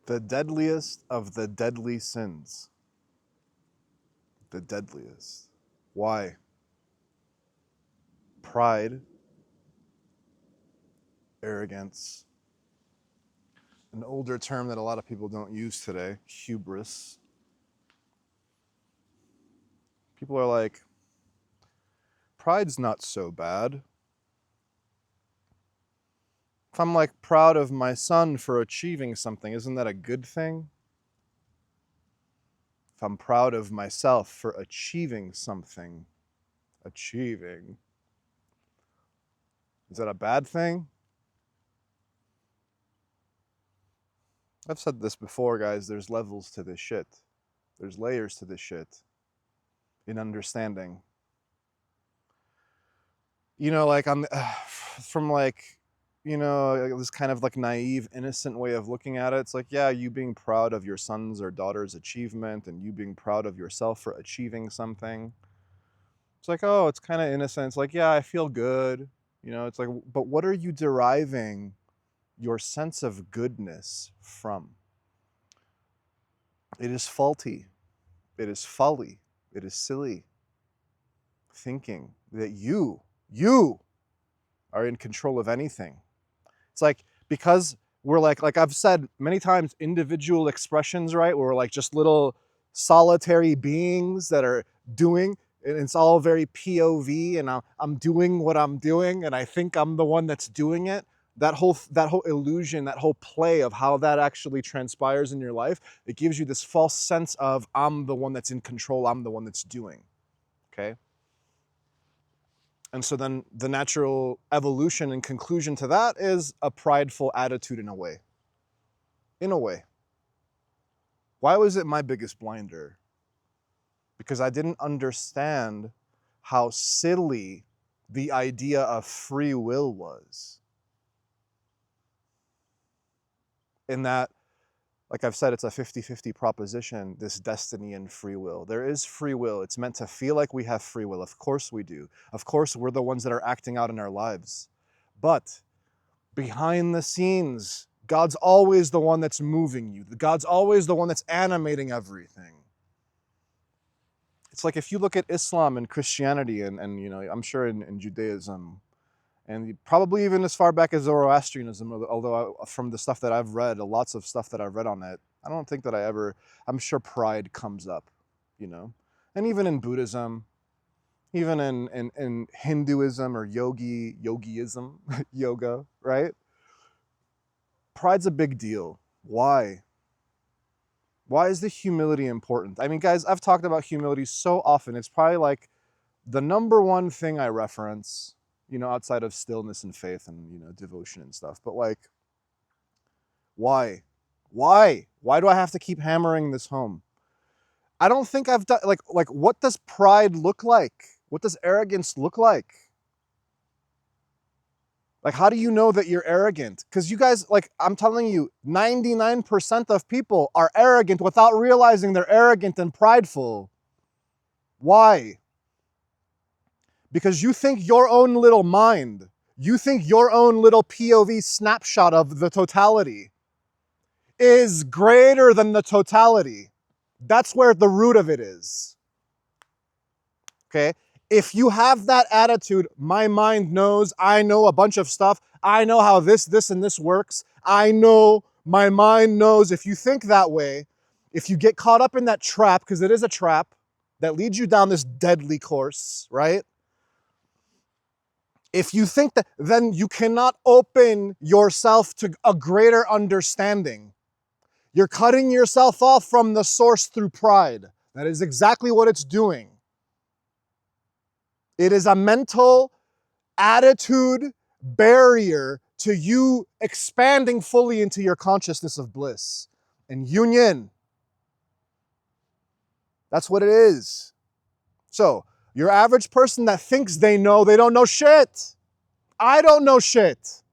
The deadliest of the deadly sins. The deadliest. Why? Pride, arrogance, an older term that a lot of people don't use today, hubris. People are like, pride's not so bad. If I'm like proud of my son for achieving something, isn't that a good thing? If I'm proud of myself for achieving something, is that a bad thing? I've said this before, guys, there's levels to this shit. There's layers to this shit in understanding. You know, like from like, you know, this kind of like naive, innocent way of looking at it. It's like, yeah, you being proud of your son's or daughter's achievement and you being proud of yourself for achieving something. It's like, oh, it's kind of innocent. It's like, yeah, I feel good. You know, it's like, but what are you deriving your sense of goodness from? It is faulty. It is folly. It is silly thinking that you are in control of anything. It's like, because we're like I've said many times, individual expressions, right? We're like just little solitary beings that are doing, and it's all very POV, and I'm doing what I'm doing, and I think I'm the one that's doing it. That whole illusion, that whole play of how that actually transpires in your life, it gives you this false sense of I'm the one that's in control, I'm the one that's doing, okay? And so then the natural evolution and conclusion to that is a prideful attitude in a way. In a way. Why was it my biggest blinder? Because I didn't understand how silly the idea of free will was. In that, like I've said, it's a 50-50 proposition, this destiny and free will. There is free will. It's meant to feel like we have free will. Of course we do. Of course we're the ones that are acting out in our lives. But behind the scenes, God's always the one that's moving you. God's always the one that's animating everything. It's like if you look at Islam and Christianity and you know, I'm sure in Judaism, and probably even as far back as Zoroastrianism, although from the stuff that I've read, lots of stuff that I've read on it, I don't think that I'm sure pride comes up, you know? And even in Buddhism, even in Hinduism or yogiism, yoga, right? Pride's a big deal. Why? Why is the humility important? I mean, guys, I've talked about humility so often. It's probably like the number one thing I reference, you know, outside of stillness and faith and, you know, devotion and stuff. But like, why? Why do I have to keep hammering this home? I don't think I've done, like, what does pride look like? What does arrogance look like? Like, how do you know that you're arrogant? Because you guys, like, I'm telling you, 99% of people are arrogant without realizing they're arrogant and prideful. Why? Because you think your own little mind, you think your own little POV snapshot of the totality is greater than the totality. That's where the root of it is. Okay? If you have that attitude, my mind knows, I know a bunch of stuff, I know how this, and this works, I know, my mind knows. If you think that way, if you get caught up in that trap, because it is a trap that leads you down this deadly course, right? If you think that, then you cannot open yourself to a greater understanding. You're cutting yourself off from the source through pride. That is exactly what it's doing. It is a mental attitude barrier to you expanding fully into your consciousness of bliss and union. That's what it is. So, your average person that thinks they don't know shit. I don't know shit.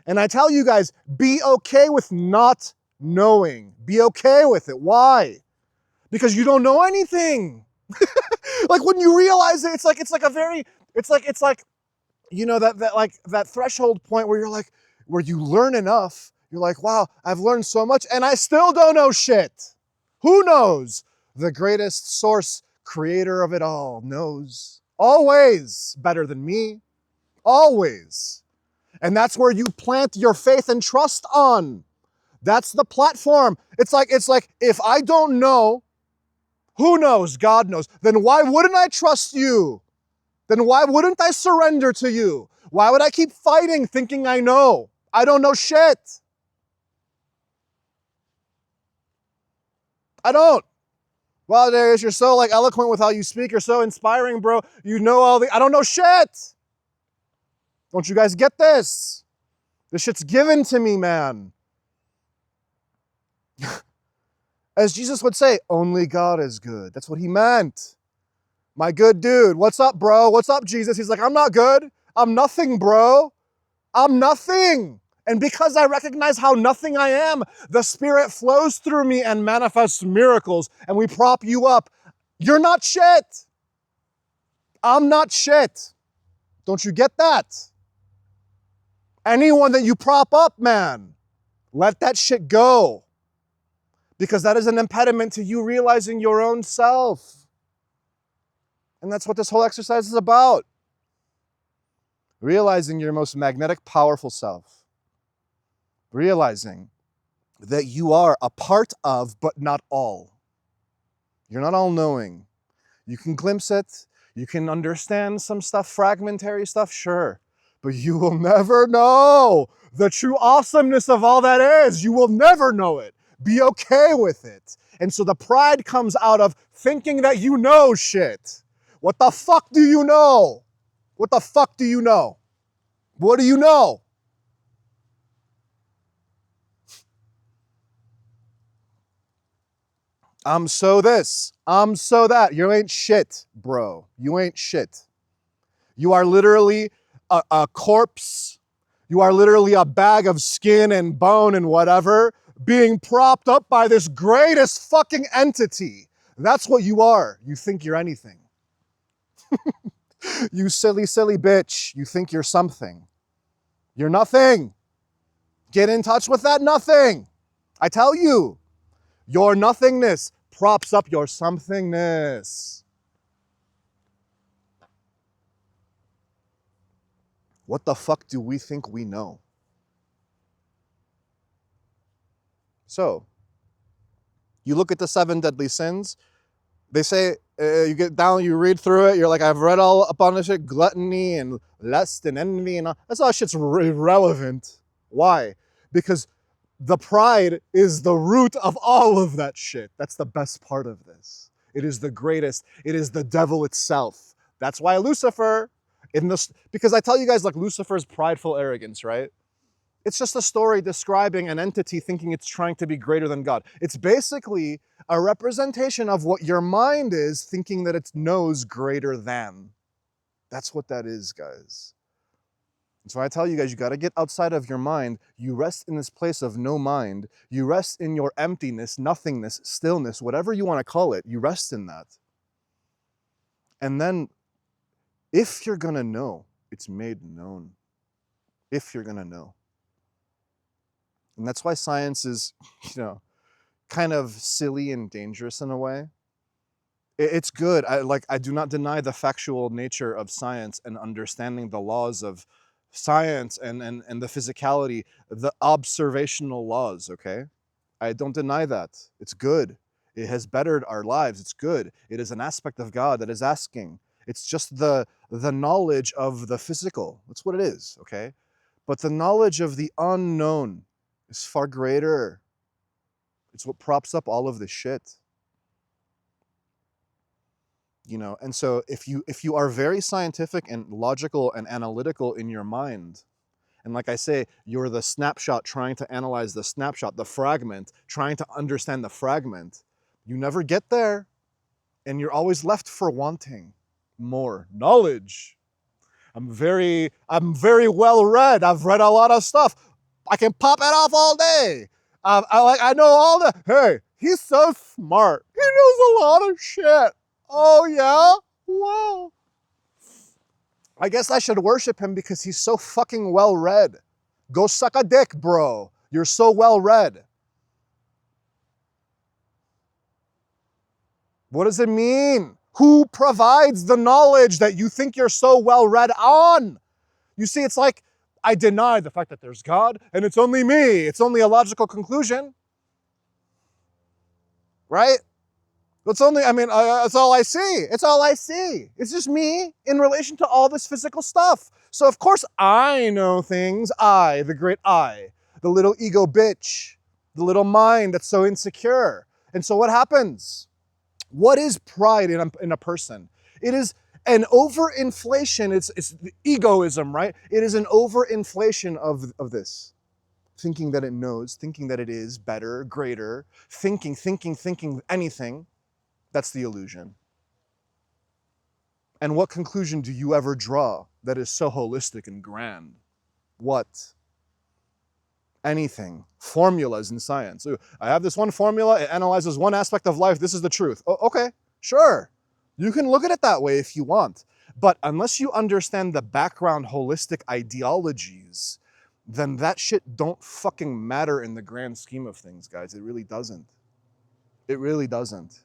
And I tell you guys, be okay with not knowing. Be okay with it. Why? Because you don't know anything. Like when you realize it, it's like you know, that threshold point where you're like, where you learn enough You're like, wow, I've learned so much and I still don't know shit. Who knows? The greatest source, creator of it all, knows. Always better than me. Always. And that's where you plant your faith and trust on. That's the platform. It's like if I don't know, who knows? God knows. Then why wouldn't I trust you? Then why wouldn't I surrender to you? Why would I keep fighting thinking I know? I don't know shit. I don't. Well, Darius, you're so like eloquent with how you speak. You're so inspiring, bro. You know all the... I don't know shit. Don't you guys get this? This shit's given to me, man. As Jesus would say, only God is good. That's what he meant. My good dude, what's up, bro? What's up, Jesus? He's like, I'm not good. I'm nothing, bro. I'm nothing. And because I recognize how nothing I am, the Spirit flows through me and manifests miracles, and we prop you up. You're not shit. I'm not shit. Don't you get that? Anyone that you prop up, man, let that shit go. Because that is an impediment to you realizing your own self. And that's what this whole exercise is about. Realizing your most magnetic, powerful self. Realizing that you are a part of, but not all. You're not all-knowing. You can glimpse it. You can understand some stuff, fragmentary stuff, sure. But you will never know the true awesomeness of all that is. You will never know it. Be okay with it. And so the pride comes out of thinking that you know shit. What the fuck do you know? What the fuck do you know? What do you know? I'm so this. I'm so that. You ain't shit, bro. You ain't shit. You are literally a corpse. You are literally a bag of skin and bone and whatever being propped up by this greatest fucking entity. That's what you are. You think you're anything. You silly, silly bitch. You think you're something. You're nothing. Get in touch with that nothing. I tell you, your nothingness props up your somethingness. What the fuck do we think we know? So, you look at the 7 deadly sins. They say, you get down, you read through it, you're like, I've read all up on this shit, gluttony and lust and envy and all. That's all shit's irrelevant. Why? Because the pride is the root of all of that shit. That's the best part of this. It is the greatest. It is the devil itself. That's why Lucifer, because I tell you guys, like, Lucifer's prideful arrogance, right? It's just a story describing an entity thinking it's trying to be greater than God. It's basically a representation of what your mind is thinking that it knows greater than. That's what that is, guys. And so I tell you guys, you got to get outside of your mind. You rest in this place of no mind. You rest in your emptiness, nothingness, stillness, whatever you want to call it. You rest in that. And then if you're going to know, it's made known. If you're going to know. And that's why science is, kind of silly and dangerous in a way. It's good. I do not deny the factual nature of science and understanding the laws of science and the physicality, the observational laws, okay? I don't deny that. It's good. It has bettered our lives. It's good. It is an aspect of God that is asking. It's just the knowledge of the physical. That's what it is, okay? But the knowledge of the unknown is far greater. It's what props up all of this shit. And so if you are very scientific and logical and analytical in your mind, and like I say, you're the snapshot trying to analyze the snapshot, the fragment, trying to understand the fragment, you never get there. And you're always left for wanting more knowledge. I'm very well read. I've read a lot of stuff. I can pop it off all day. I know all the, hey, he's so smart. He knows a lot of shit. Oh yeah? Wow. I guess I should worship him because he's so fucking well read. Go suck a dick, bro. You're so well read. What does it mean? Who provides the knowledge that you think you're so well read on? You see, it's like, I deny the fact that there's God and it's only me. It's only a logical conclusion. Right? It's only, it's all I see. It's all I see. It's just me in relation to all this physical stuff. So of course I know things. I, the great I, the little ego bitch, the little mind that's so insecure. And so what happens? What is pride in a person? It is an overinflation. It's the egoism, right? It is an overinflation of this. Thinking that it knows, thinking that it is better, greater, thinking anything. That's the illusion. And what conclusion do you ever draw that is so holistic and grand? What? Anything. Formulas in science. I have this one formula, it analyzes one aspect of life, this is the truth. Oh, okay, sure. You can look at it that way if you want. But unless you understand the background holistic ideologies, then that shit don't fucking matter in the grand scheme of things, guys. It really doesn't. It really doesn't.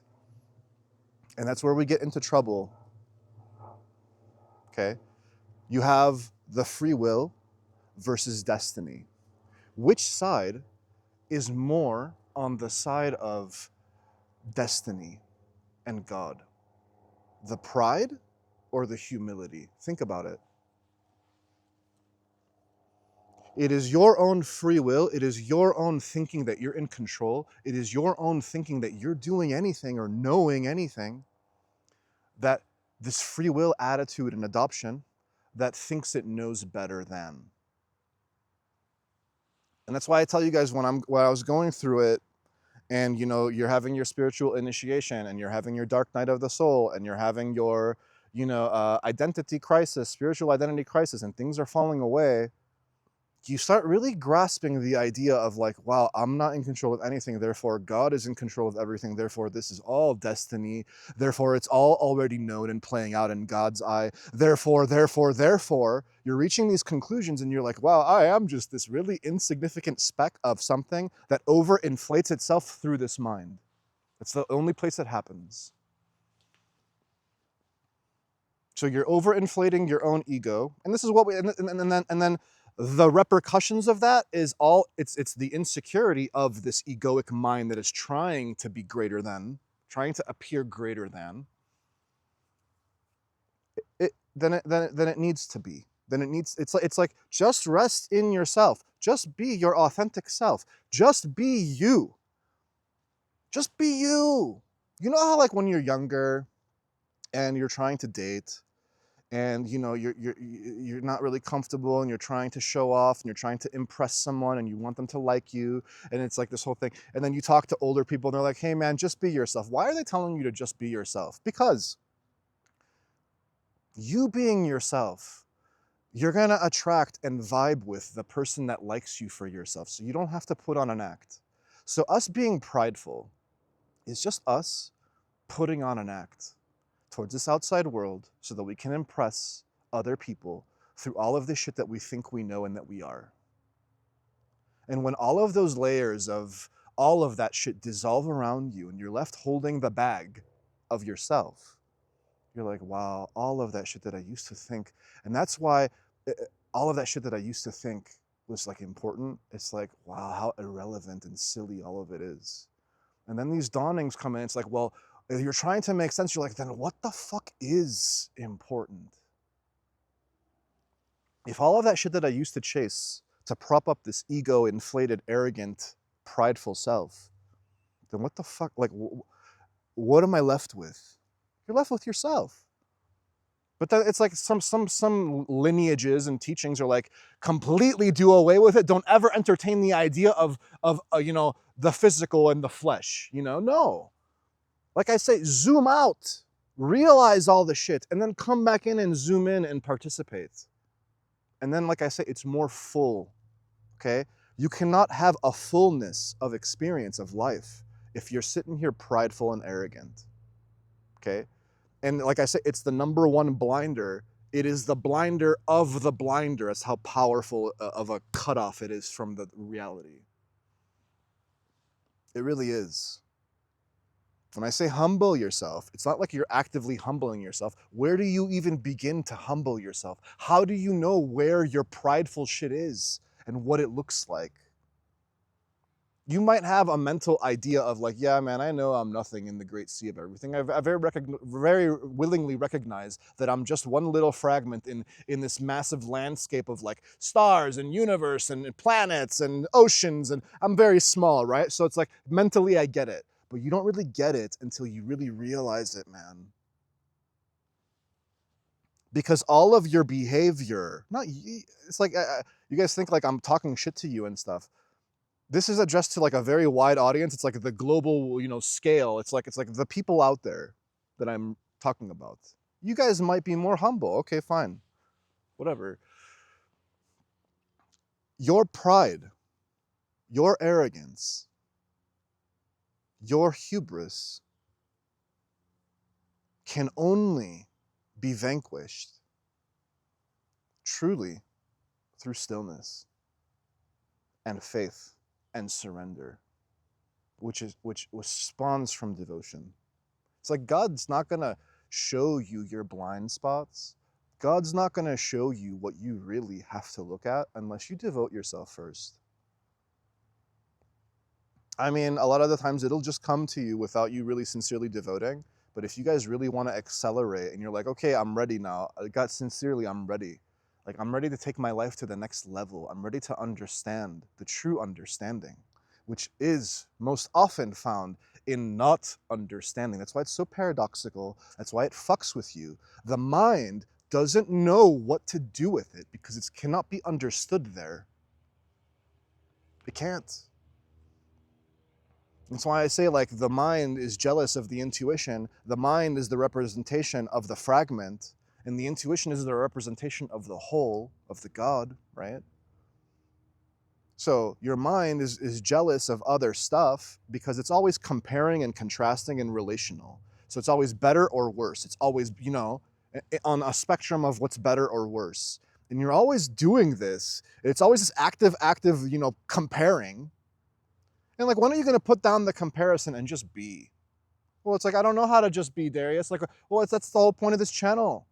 And that's where we get into trouble. Okay? You have the free will versus destiny. Which side is more on the side of destiny and God? The pride or the humility? Think about it. It is your own free will. It is your own thinking that you're in control. It is your own thinking that you're doing anything or knowing anything, that this free will attitude and adoption that thinks it knows better than. And that's why I tell you guys when I was going through it, and you're having your spiritual initiation, and you're having your dark night of the soul, and you're having your identity crisis, spiritual identity crisis, and things are falling away, you start really grasping the idea of like, wow, I'm not in control of anything, therefore God is in control of everything, therefore this is all destiny, therefore it's all already known and playing out in God's eye, therefore, you're reaching these conclusions and you're like, wow, I am just this really insignificant speck of something that overinflates itself through this mind. It's the only place it happens. So you're overinflating your own ego, and this is what we, and then the repercussions of that is it's the insecurity of this egoic mind that is trying to be greater than, trying to appear greater than than it needs to be. It's like just rest in yourself. Just be your authentic self. Just be you. Just be you. You know how like when you're younger and you're trying to date, and you're not really comfortable and you're trying to show off and you're trying to impress someone and you want them to like you, and it's like this whole thing, and then you talk to older people and they're like, hey man, just be yourself. Why are they telling you to just be yourself? Because you being yourself, you're gonna attract and vibe with the person that likes you for yourself, so you don't have to put on an act. So us being prideful is just us putting on an act towards this outside world so that we can impress other people through all of this shit that we think we know and that we are. And when all of those layers of all of that shit dissolve around you and you're left holding the bag of yourself, you're like, wow, all of that shit that I used to think. And that's why all of that shit that I used to think was like important, it's like, wow, how irrelevant and silly all of it is. And then these dawnings come in, it's like, well, you're trying to make sense. You're like, then what the fuck is important? If all of that shit that I used to chase to prop up this ego, inflated, arrogant, prideful self, then what the fuck, like, what am I left with? You're left with yourself. But then it's like some lineages and teachings are like, completely do away with it. Don't ever entertain the idea of the physical and the flesh. No. Like I say, zoom out, realize all the shit, and then come back in and zoom in and participate. And then, like I say, it's more full, okay? You cannot have a fullness of experience of life if you're sitting here prideful and arrogant, okay? And like I say, it's the number one blinder. It is the blinder of the blinder. That's how powerful of a cutoff it is from the reality. It really is. When I say humble yourself, it's not like you're actively humbling yourself. Where do you even begin to humble yourself? How do you know where your prideful shit is and what it looks like? You might have a mental idea of like, yeah, man, I know I'm nothing in the great sea of everything. I very willingly recognize that I'm just one little fragment in this massive landscape of like stars and universe and planets and oceans, and I'm very small, right? So it's like mentally I get it, but you don't really get it until you really realize it, man. Because all of your behavior, it's like you guys think like I'm talking shit to you and stuff. This is addressed to like a very wide audience. It's like the global, scale. It's like the people out there that I'm talking about. You guys might be more humble. Okay, fine. Whatever. Your pride, your arrogance, your hubris can only be vanquished truly through stillness and faith and surrender, which spawns from devotion. It's like God's not gonna show you your blind spots. God's not gonna show you what you really have to look at unless you devote yourself first. I mean, a lot of the times it'll just come to you without you really sincerely devoting. But if you guys really want to accelerate and you're like, okay, I'm ready now. God, sincerely, I'm ready. Like, I'm ready to take my life to the next level. I'm ready to understand the true understanding, which is most often found in not understanding. That's why it's so paradoxical. That's why it fucks with you. The mind doesn't know what to do with it because it cannot be understood there. It can't. That's why I say, like, the mind is jealous of the intuition. The mind is the representation of the fragment, and the intuition is the representation of the whole, of the God, right? So your mind is jealous of other stuff because it's always comparing and contrasting and relational. So it's always better or worse. It's always, on a spectrum of what's better or worse. And you're always doing this. It's always this active, comparing. And like, when are you going to put down the comparison and just be? Well, it's like, I don't know how to just be, Darius. Like, well, that's the whole point of this channel.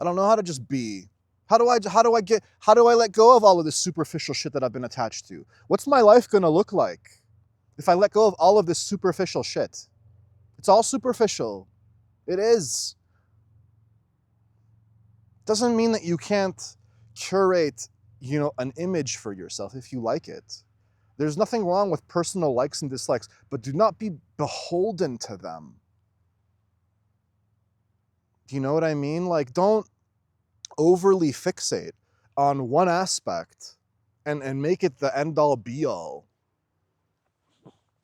I don't know how to just be. How do I let go of all of this superficial shit that I've been attached to? What's my life going to look like if I let go of all of this superficial shit? It's all superficial. It is. Doesn't mean that you can't curate, an image for yourself if you like it. There's nothing wrong with personal likes and dislikes, but do not be beholden to them. Do you know what I mean? Like, don't overly fixate on one aspect and make it the end-all be-all.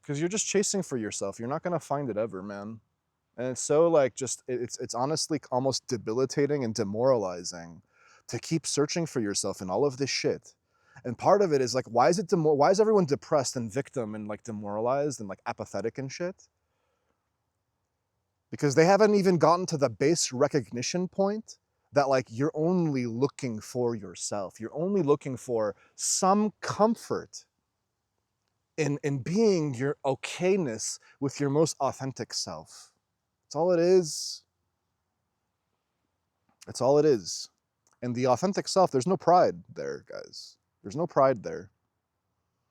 Because you're just chasing for yourself. You're not going to find it ever, man. And it's so, like, it's honestly almost debilitating and demoralizing to keep searching for yourself in all of this shit. And part of it is like, why is everyone depressed and victim and like demoralized and like apathetic and shit? Because they haven't even gotten to the base recognition point that like you're only looking for yourself. You're only looking for some comfort in being your okayness with your most authentic self. That's all it is. That's all it is. And the authentic self, there's no pride there, guys. There's no pride there.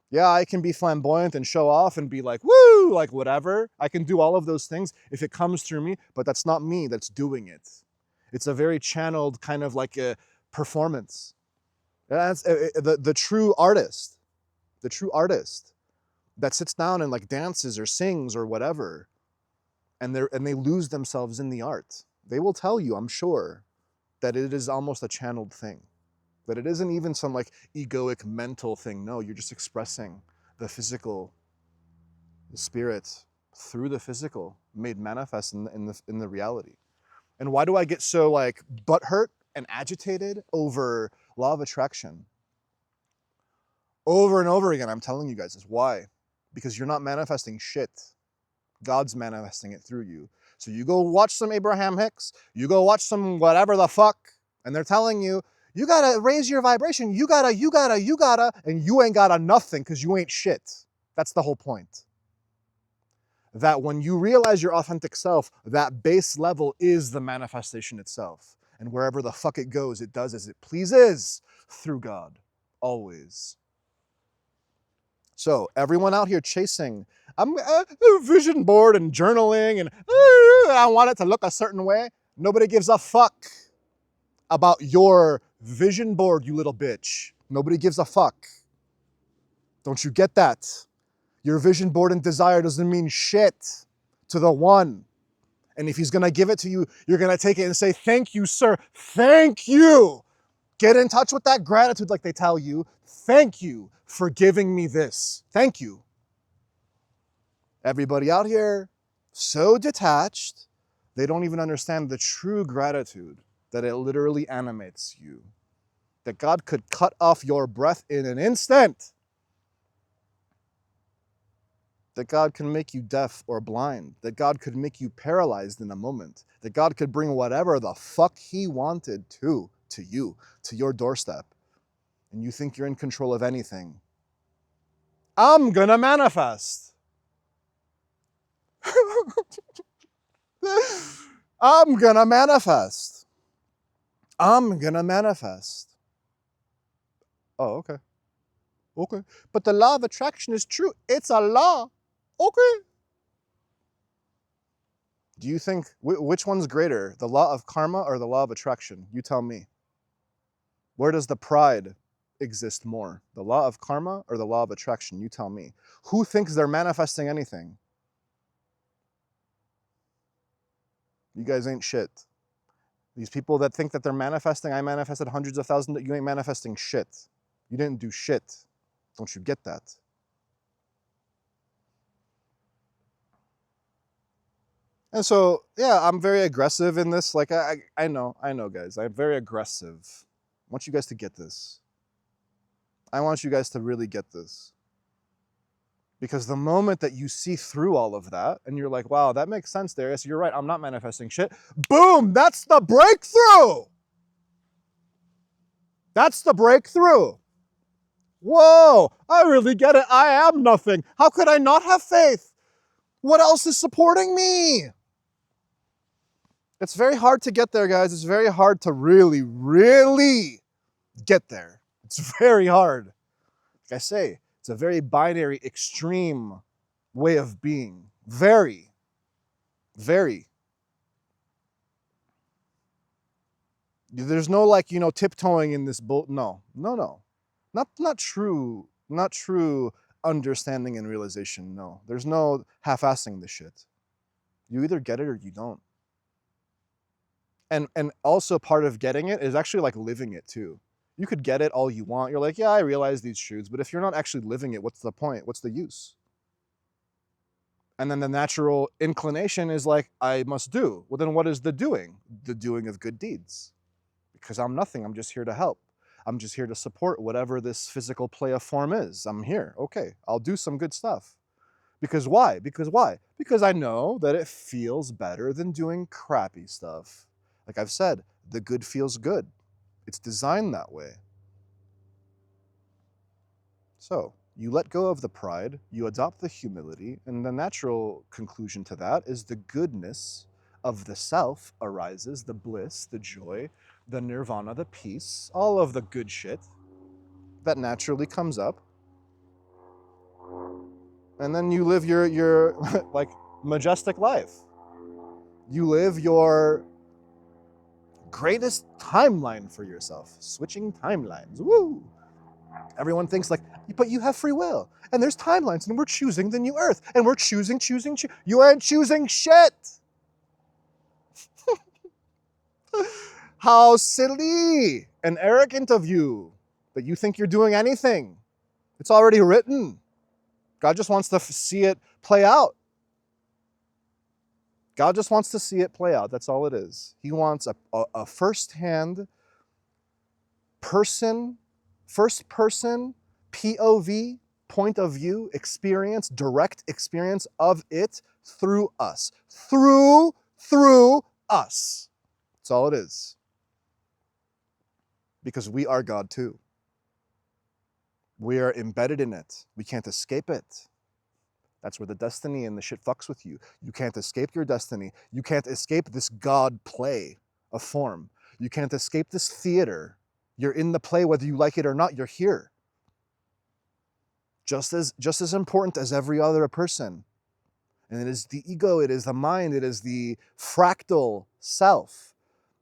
Yeah, I can be flamboyant and show off and be like, woo, like whatever. I can do all of those things if it comes through me, but that's not me that's doing it. It's a very channeled kind of like a performance. That's the true artist. The true artist that sits down and like dances or sings or whatever, and they lose themselves in the art. They will tell you, I'm sure, that it is almost a channeled thing. That it isn't even some like egoic mental thing. No, you're just expressing the physical, the spirit through the physical, made manifest in the reality. And why do I get so like butthurt and agitated over law of attraction? Over and over again, I'm telling you guys this. Why? Because you're not manifesting shit. God's manifesting it through you. So you go watch some Abraham Hicks, you go watch some whatever the fuck, and they're telling you, you gotta raise your vibration, you gotta, and you ain't gotta nothing because you ain't shit. That's the whole point. That when you realize your authentic self, that base level is the manifestation itself. And wherever the fuck it goes, it does as it pleases through God, always. So everyone out here chasing, I'm vision board and journaling and I want it to look a certain way. Nobody gives a fuck about your vision board, you little bitch. Nobody gives a fuck. Don't you get that? Your vision board and desire doesn't mean shit to the one. And if he's gonna give it to you, you're gonna take it and say, thank you, sir. Thank you. Get in touch with that gratitude like they tell you. Thank you for giving me this. Thank you. Everybody out here, so detached, they don't even understand the true gratitude that it literally animates you. That God could cut off your breath in an instant. That God can make you deaf or blind. That God could make you paralyzed in a moment. That God could bring whatever the fuck he wanted to you, to your doorstep. And you think you're in control of anything. I'm gonna manifest. I'm gonna manifest. I'm gonna manifest. Oh, okay. Okay. But the law of attraction is true. It's a law. Okay. Do you think, which one's greater, the law of karma or the law of attraction? You tell me. Where does the pride exist more? The law of karma or the law of attraction? You tell me. Who thinks they're manifesting anything? You guys ain't shit. These people that think that they're manifesting, I manifested hundreds of thousands, you ain't manifesting shit. You didn't do shit. Don't you get that? And so, yeah, I'm very aggressive in this. Like, I know, guys. I'm very aggressive. I want you guys to get this. I want you guys to really get this. Because the moment that you see through all of that, and you're like, wow, that makes sense, Darius, you're right, I'm not manifesting shit. Boom, that's the breakthrough. That's the breakthrough. Whoa, I really get it. I am nothing. How could I not have faith? What else is supporting me? It's very hard to get there, guys. It's very hard to really, really get there. It's very hard. Like I say, it's a very binary, extreme way of being. Very, very. There's no like, tiptoeing in this boat. No. Not true understanding and realization. No. There's no half-assing this shit. You either get it or you don't. And also part of getting it is actually like living it too. You could get it all you want. You're like, yeah, I realize these truths, but if you're not actually living it, what's the point? What's the use? And then the natural inclination is like, I must do. Well, then what is the doing? The doing of good deeds. Because I'm nothing. I'm just here to help. I'm just here to support whatever this physical play of form is. I'm here. Okay, I'll do some good stuff. Because why? Because I know that it feels better than doing crappy stuff. Like I've said, the good feels good. It's designed that way. So you let go of the pride, you adopt the humility, and the natural conclusion to that is the goodness of the self arises, the bliss, the joy, the nirvana, the peace, all of the good shit that naturally comes up. And then you live your like majestic life. You live your greatest timeline for yourself. Switching timelines. Woo! Everyone thinks like, but you have free will. And there's timelines and we're choosing the new earth. And we're choosing. You ain't choosing shit. How silly and arrogant of you that you think you're doing anything. It's already written. God just wants to see it play out. God just wants to see it play out. That's all it is. He wants a first-hand person, first-person POV, point of view, experience, direct experience of it through us. Through us. That's all it is. Because we are God too. We are embedded in it. We can't escape it. That's where the destiny and the shit fucks with you. You can't escape your destiny. You can't escape this God play of form. You can't escape this theater. You're in the play whether you like it or not. You're here. Just as important as every other person. And it is the ego, it is the mind, it is the fractal self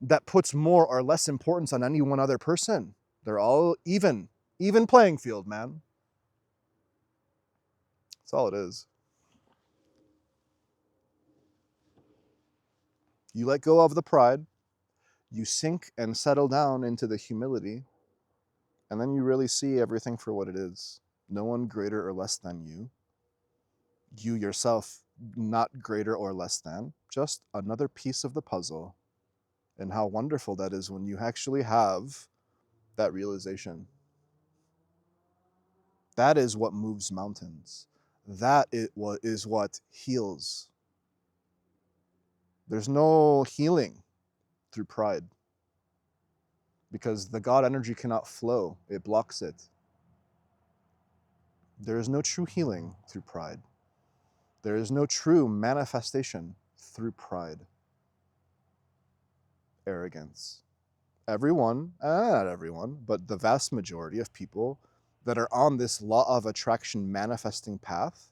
that puts more or less importance on any one other person. They're all even playing field, man. That's all it is. You let go of the pride, you sink and settle down into the humility, and then you really see everything for what it is. No one greater or less than you. You yourself, not greater or less than, just another piece of the puzzle. And how wonderful that is when you actually have that realization. That is what moves mountains. That is what heals. There's no healing through pride because the God energy cannot flow. It blocks it. There is no true healing through pride. There is no true manifestation through pride. Arrogance. Everyone, not everyone, but the vast majority of people that are on this law of attraction manifesting path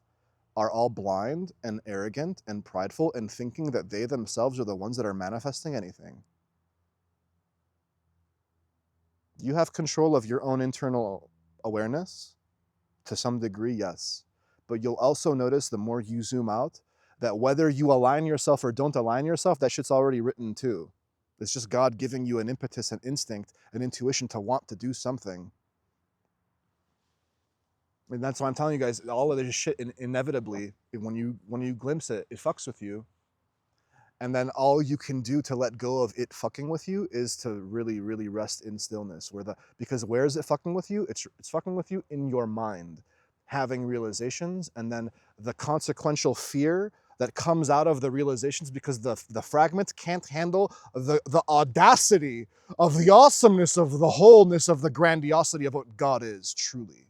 are all blind and arrogant and prideful and thinking that they themselves are the ones that are manifesting anything. You have control of your own internal awareness to some degree, yes. But you'll also notice the more you zoom out that whether you align yourself or don't align yourself, that shit's already written too. It's just God giving you an impetus, an instinct, an intuition to want to do something. And that's why I'm telling you guys, all of this shit inevitably, when you glimpse it, it fucks with you. And then all you can do to let go of it fucking with you is to really, really rest in stillness. Because where is it fucking with you? It's fucking with you in your mind, having realizations, and then the consequential fear that comes out of the realizations because the fragment can't handle the audacity of the awesomeness of the wholeness of the grandiosity of what God is truly.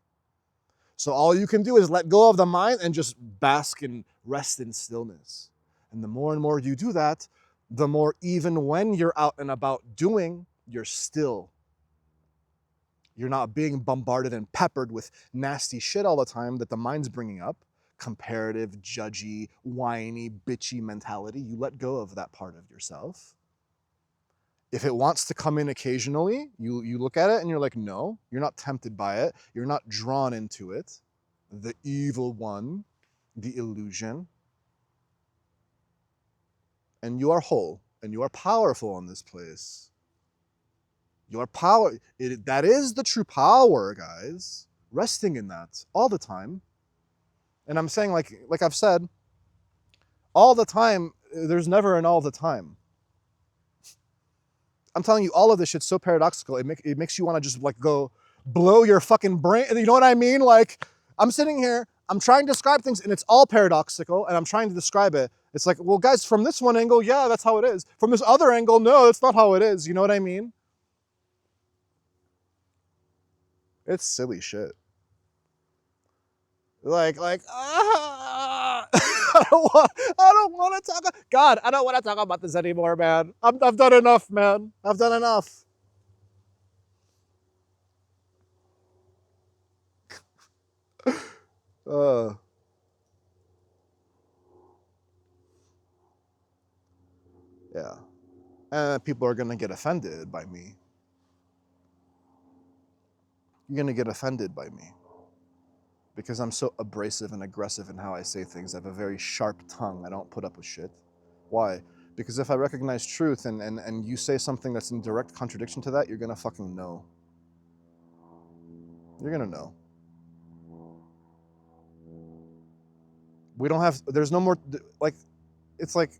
So all you can do is let go of the mind and just bask and rest in stillness. And the more and more you do that, the more even when you're out and about doing, you're still. You're not being bombarded and peppered with nasty shit all the time that the mind's bringing up. Comparative, judgy, whiny, bitchy mentality. You let go of that part of yourself. If it wants to come in occasionally, you look at it and you're like, no, you're not tempted by it. You're not drawn into it. The evil one, the illusion. And you are whole and you are powerful in this place. Your power, that is the true power, guys. Resting in that all the time. And I'm saying, like I've said, all the time, there's never an all the time. I'm telling you, all of this shit's so paradoxical. It makes you want to just like go blow your fucking brain. You know what I mean? Like, I'm sitting here, I'm trying to describe things, and it's all paradoxical, and I'm trying to describe it. It's like, well, guys, from this one angle, yeah, that's how it is. From this other angle, no, that's not how it is. You know what I mean? It's silly shit. Like, I don't want to talk. God, I don't want to talk about this anymore, man. I've done enough, man. I've done enough. Yeah. And people are going to get offended by me. You're going to get offended by me. Because I'm so abrasive and aggressive in how I say things. I have a very sharp tongue. I don't put up with shit. Why? Because if I recognize truth and you say something that's in direct contradiction to that, you're going to fucking know. You're going to know. We don't have, there's no more, like, it's like,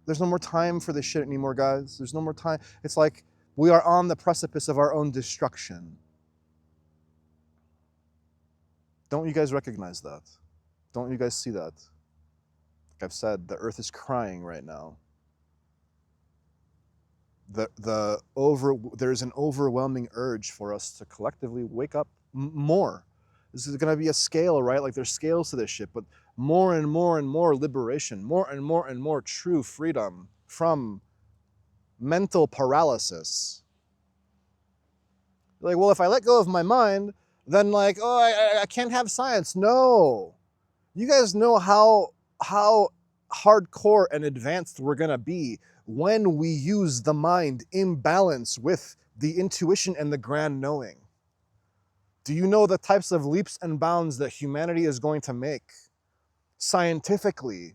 there's no more time for this shit anymore, guys. There's no more time. It's like we are on the precipice of our own destruction. Don't you guys recognize that? Don't you guys see that? Like I've said, the earth is crying right now. There's an overwhelming urge for us to collectively wake up more. This is going to be a scale, right? Like there's scales to this shit, but more and more liberation, more and more true freedom from mental paralysis. Like, well, if I let go of my mind, then like, oh, I can't have science. No. You guys know how hardcore and advanced we're going to be when we use the mind in balance with the intuition and the grand knowing. Do you know the types of leaps and bounds that humanity is going to make scientifically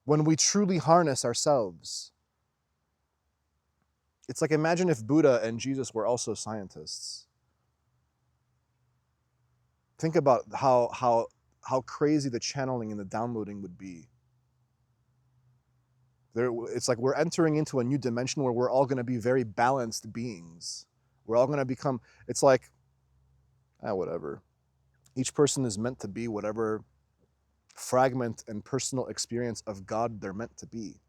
when we truly harness ourselves? It's like, imagine if Buddha and Jesus were also scientists. Think about how crazy the channeling and the downloading would be. It's like we're entering into a new dimension where we're all going to be very balanced beings. We're all going to become, it's like, whatever. Each person is meant to be whatever fragment and personal experience of God they're meant to be.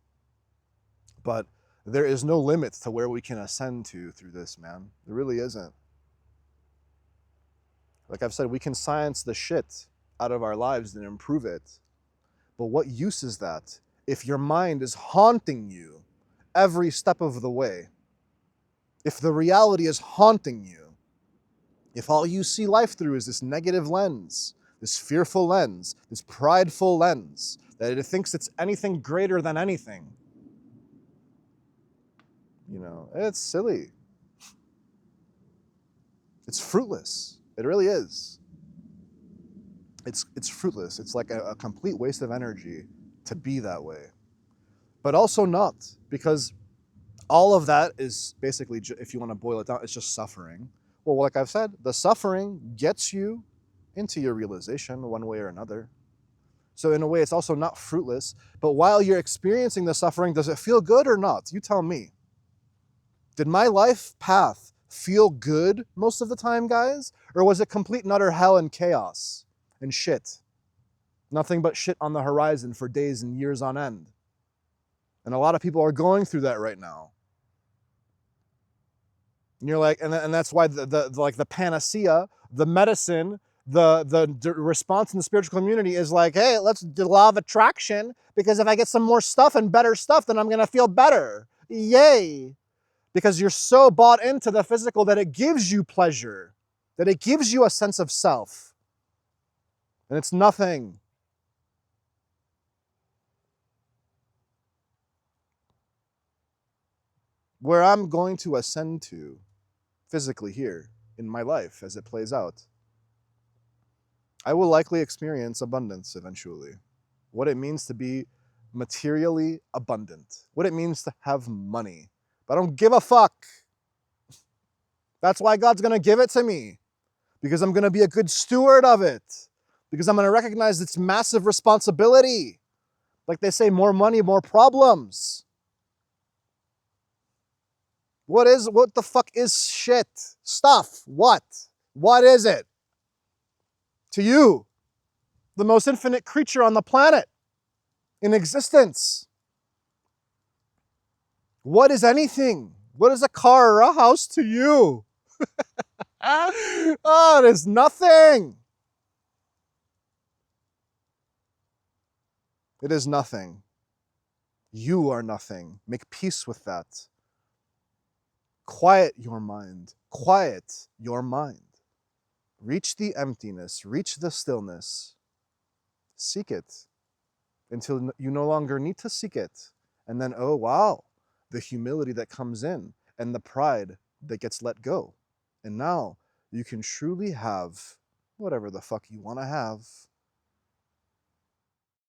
But there is no limit to where we can ascend to through this, man. There really isn't. Like I've said, we can science the shit out of our lives and improve it. But what use is that if your mind is haunting you every step of the way? If the reality is haunting you, if all you see life through is this negative lens, this fearful lens, this prideful lens, that it thinks it's anything greater than anything, you know, it's silly. It's fruitless. It really is. It's fruitless. It's like a complete waste of energy to be that way. But also not, because all of that is basically, if you want to boil it down, it's just suffering. Well, like I've said, the suffering gets you into your realization one way or another. So in a way, it's also not fruitless. But while you're experiencing the suffering, does it feel good or not? You tell me. Did my life path feel good most of the time, guys? Or was it complete and utter hell and chaos and shit? Nothing but shit on the horizon for days and years on end. And a lot of people are going through that right now. And you're like, and that's why the panacea, the medicine, the response in the spiritual community is like, hey, let's do the law of attraction, because if I get some more stuff and better stuff, then I'm gonna feel better. Yay! Because you're so bought into the physical that it gives you pleasure, that it gives you a sense of self. And it's nothing. Where I'm going to ascend to physically here in my life as it plays out, I will likely experience abundance eventually. What it means to be materially abundant, what it means to have money. But I don't give a fuck. That's why God's gonna give it to me, because I'm gonna be a good steward of it, because I'm gonna recognize its massive responsibility. Like they say, more money, more problems. What the fuck is shit? Stuff. What? What is it? To you, the most infinite creature on the planet in existence. What is anything? What is a car or a house to you? Oh, it is nothing. It is nothing. You are nothing. Make peace with that. Quiet your mind. Quiet your mind. Reach the emptiness. Reach the stillness. Seek it until you no longer need to seek it. And then, oh wow, the humility that comes in and the pride that gets let go. And now you can truly have whatever the fuck you want to have.